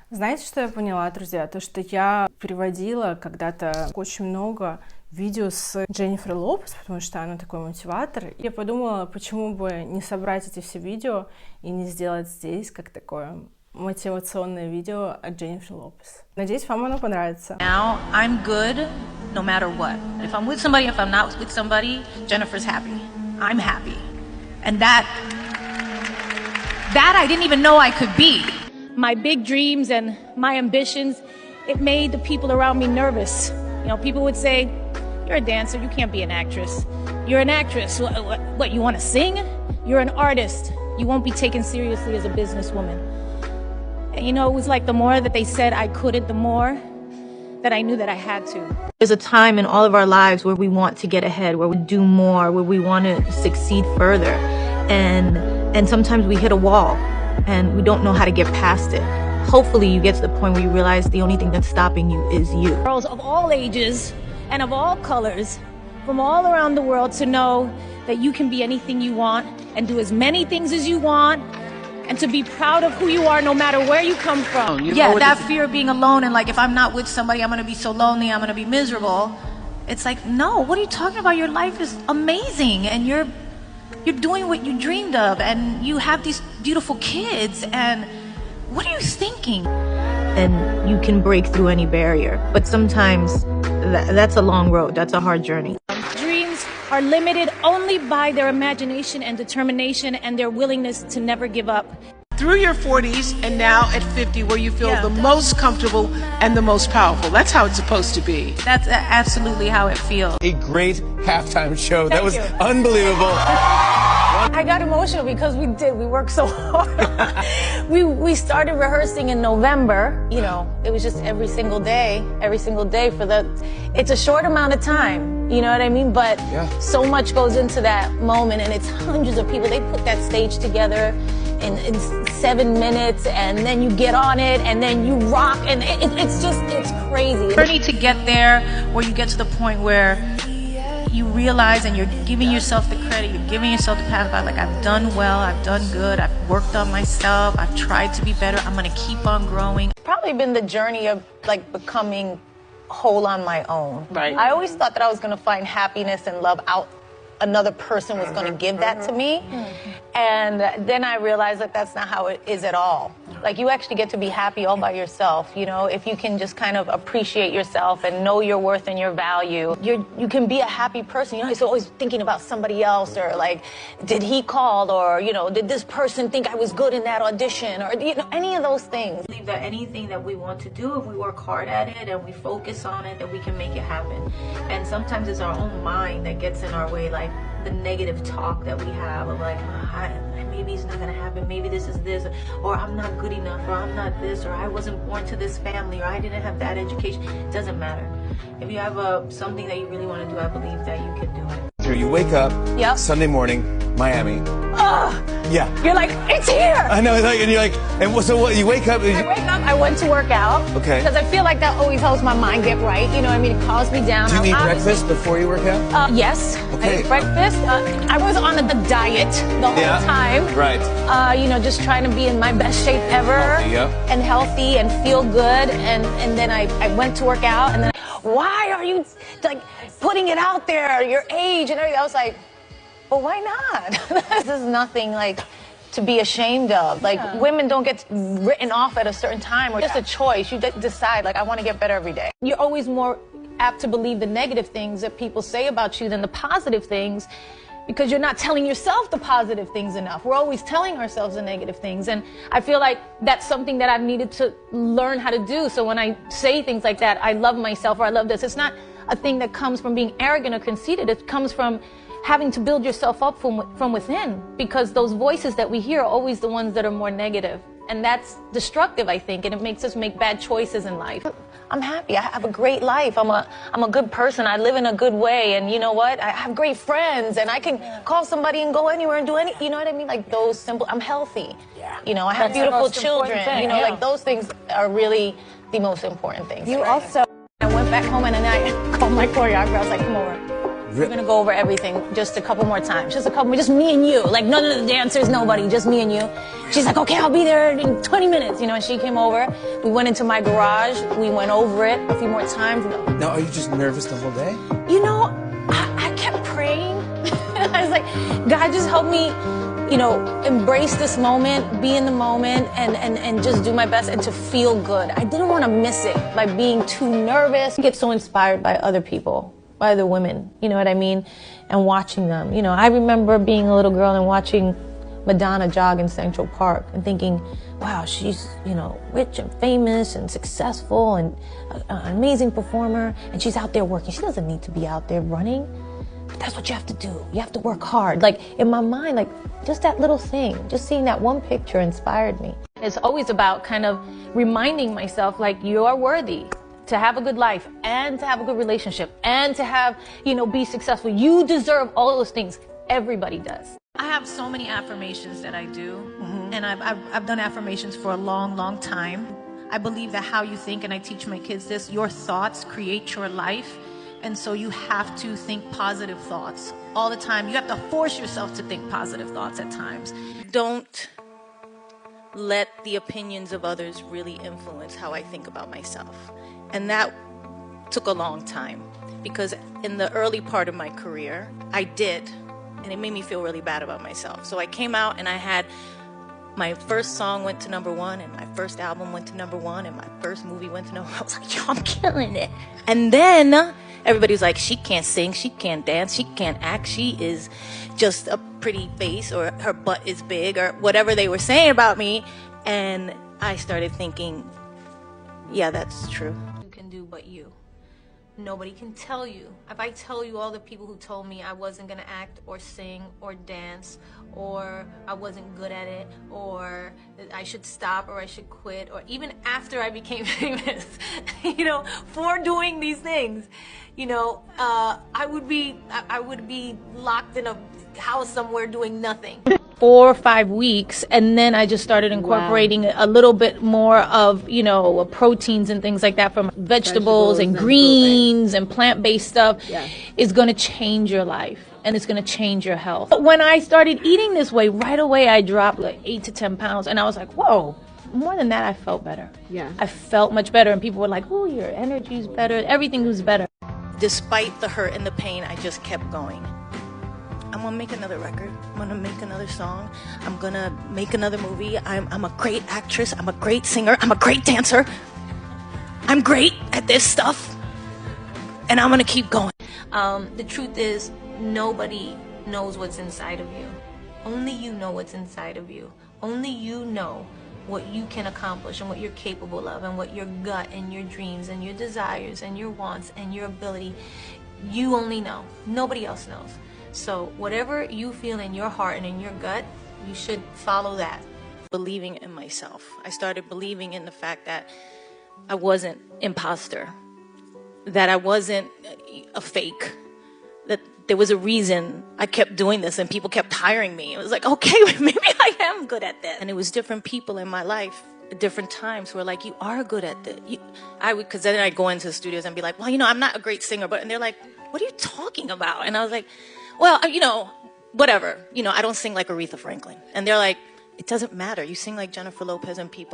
Знаете, что я поняла, друзья? То, что я переводила когда-то очень много видео с Дженнифер Лопес, потому что она такой мотиватор. И я подумала, почему бы не собрать эти все видео и не сделать здесь как такое мотивационное видео от Дженнифер Лопес. Надеюсь, вам оно понравится. Now I'm good no matter what. If I'm with somebody, if I'm not with somebody, Jennifer's happy. I'm happy. And that I didn't even know I could be. My big dreams and my ambitions, it made the people around me nervous. You know, people would say, you're a dancer, you can't be an actress. You're an actress, what you want to sing? You're an artist, you won't be taken seriously as a businesswoman. And you know, it was like the more that they said I couldn't, the more that I knew that I had to. There's a time in all of our lives where we want to get ahead, where we do more, where we want to succeed further. And sometimes we hit a wall and we don't know how to get past it. Hopefully you get to the point where you realize the only thing that's stopping you is you. Girls of all ages and of all colors from all around the world to know that you can be anything you want and do as many things as you want and to be proud of who you are no matter where you come from. Yeah, that fear of being alone and like if I'm not with somebody I'm going to be so lonely, I'm going to be miserable. It's like, no, what are you talking about? Your life is amazing and you're doing what you dreamed of and you have these beautiful kids and what are you thinking? And you can break through any barrier, but sometimes that's a long road, that's a hard journey. Dreams are limited only by their imagination and determination and their willingness to never give up. Through your 40s and now at 50 where you feel the most comfortable and the most powerful. That's how it's supposed to be. That's absolutely how it feels. A great halftime show. That was unbelievable. I got emotional because we worked so hard. we started rehearsing in November. You know, it was just every single day it's a short amount of time, you know what I mean? But so much goes into that moment and it's hundreds of people. They put that stage together in 7 minutes and then you get on it and then you rock and it's crazy. Journey to get there where you get to the point where you realize and you're giving yourself the credit, you're giving yourself the pat on like I've done well, I've done good, I've worked on myself, I've tried to be better, I'm gonna keep on growing. It's probably been the journey of like becoming whole on my own. Right. I always thought that I was gonna find happiness and love out another person was going to give that to me. And then I realized that that's not how it is at all. Like you actually get to be happy all by yourself, you know, if you can just kind of appreciate yourself and know your worth and your value. You can be a happy person. You know, it's always thinking about somebody else or like, did he call or, you know, did this person think I was good in that audition or, you know, any of those things. I believe that anything that we want to do, if we work hard at it and we focus on it, that we can make it happen. And sometimes it's our own mind that gets in our way, like the negative talk that we have of like, maybe it's not gonna happen, maybe this is this, or I'm not good enough, or I'm not this, or I wasn't born to this family, or I didn't have that education. It doesn't matter. If you have something that you really want to do, I believe that you can do it. You wake up Sunday morning, Miami. Yeah. You're like, it's here. I know, like, and you're like, and so what? You wake up. I wake up. I went to work out. Okay. Because I feel like that always helps my mind get right. You know what I mean? It calms me down. Do you eat breakfast before you work out? Yes. Okay. I eat breakfast. I was on a diet the whole time. Right. You know, just trying to be in my best shape ever. Healthy, and healthy and feel good. And then I went to work out. And then, why are you like putting it out there? Your age and everything. I was like, well, why not? This is nothing like to be ashamed of. Like women don't get written off at a certain time or just a choice. You decide like I want to get better every day. You're always more apt to believe the negative things that people say about you than the positive things because you're not telling yourself the positive things enough. We're always telling ourselves the negative things. And I feel like that's something that I've needed to learn how to do. So when I say things like that, I love myself or I love this, it's not a thing that comes from being arrogant or conceited. It comes from having to build yourself up from within, because those voices that we hear are always the ones that are more negative. And that's destructive, I think, and it makes us make bad choices in life. I'm happy. I have a great life. I'm a good person. I live in a good way. And you know what? I have great friends and I can call somebody and go anywhere and do any, you know what I mean? Like those simple, I'm healthy. You know, I have beautiful children. You know, like those things are really the most important things. You also, I went back home and then I called my choreographer. I was like, come over. We're gonna go over everything just a couple more times. Just me and you. Like none of the dancers, nobody, just me and you. She's like, okay, I'll be there in 20 minutes. You know, and she came over. We went into my garage. We went over it a few more times. Now, are you just nervous the whole day? You know, I kept praying. I was like, God, just help me, you know, embrace this moment, be in the moment, and just do my best and to feel good. I didn't want to miss it by being too nervous. I get so inspired by other people, by other women, you know what I mean? And watching them. You know, I remember being a little girl and watching Madonna jog in Central Park and thinking, wow, she's, you know, rich and famous and successful and an amazing performer, and she's out there working. She doesn't need to be out there running. But that's what you have to do. You have to work hard. Like, in my mind, like, just that little thing, just seeing that one picture inspired me. It's always about kind of reminding myself, like, you are worthy to have a good life and to have a good relationship and to have, you know, be successful. You deserve all those things. Everybody does. I have so many affirmations that I do, and I've done affirmations for a long, long time. I believe that how you think, and I teach my kids this, your thoughts create your life. And so you have to think positive thoughts all the time. You have to force yourself to think positive thoughts at times. Don't let the opinions of others really influence how I think about myself. And that took a long time, because in the early part of my career, I did, and it made me feel really bad about myself. So I came out and I had my first song went to #1, and my first album went to #1, and my first movie went to #1. I was like, yo, I'm killing it. And then everybody was like, she can't sing, she can't dance, she can't act, she is just a pretty face, or her butt is big, or whatever they were saying about me. And I started thinking, yeah, that's true. You can do but you. Nobody can tell you. If I tell you all the people who told me I wasn't gonna act or sing or dance, or I wasn't good at it, or that I should stop or I should quit, or even after I became famous, you know, for doing these things, you know, I would be locked in a house somewhere doing nothing. 4 or 5 weeks, and then I just started incorporating a little bit more of, you know, proteins and things like that from vegetables and greens and plant-based stuff. Is going to change your life, and it's going to change your health. But when I started eating this way, right away I dropped like 8 to 10 pounds, and I was like, whoa. More than that, I felt better. I felt much better, and people were like, oh, your energy's better, everything was better. Despite the hurt and the pain, I just kept going. I'm gonna make another record. I'm gonna make another song. I'm gonna make another movie. I'm a great actress. I'm a great singer. I'm a great dancer. I'm great at this stuff. And I'm gonna keep going. The truth is, nobody knows what's inside of you. Only you know what's inside of you. Only you know what you can accomplish and what you're capable of, and what your gut and your dreams and your desires and your wants and your ability, you only know. Nobody else knows. So whatever you feel in your heart and in your gut, you should follow that. Believing in myself. I started believing in the fact that I wasn't imposter, that I wasn't a fake, that there was a reason I kept doing this and people kept hiring me. It was like, okay, maybe I am good at this. And it was different people in my life at different times who were like, you are good at this. Because then I'd go into the studios and be like, well, you know, I'm not a great singer, and they're like, what are you talking about? And I was like, well, you know, whatever. You know, I don't sing like Aretha Franklin. And they're like, it doesn't matter. You sing like Jennifer Lopez, and people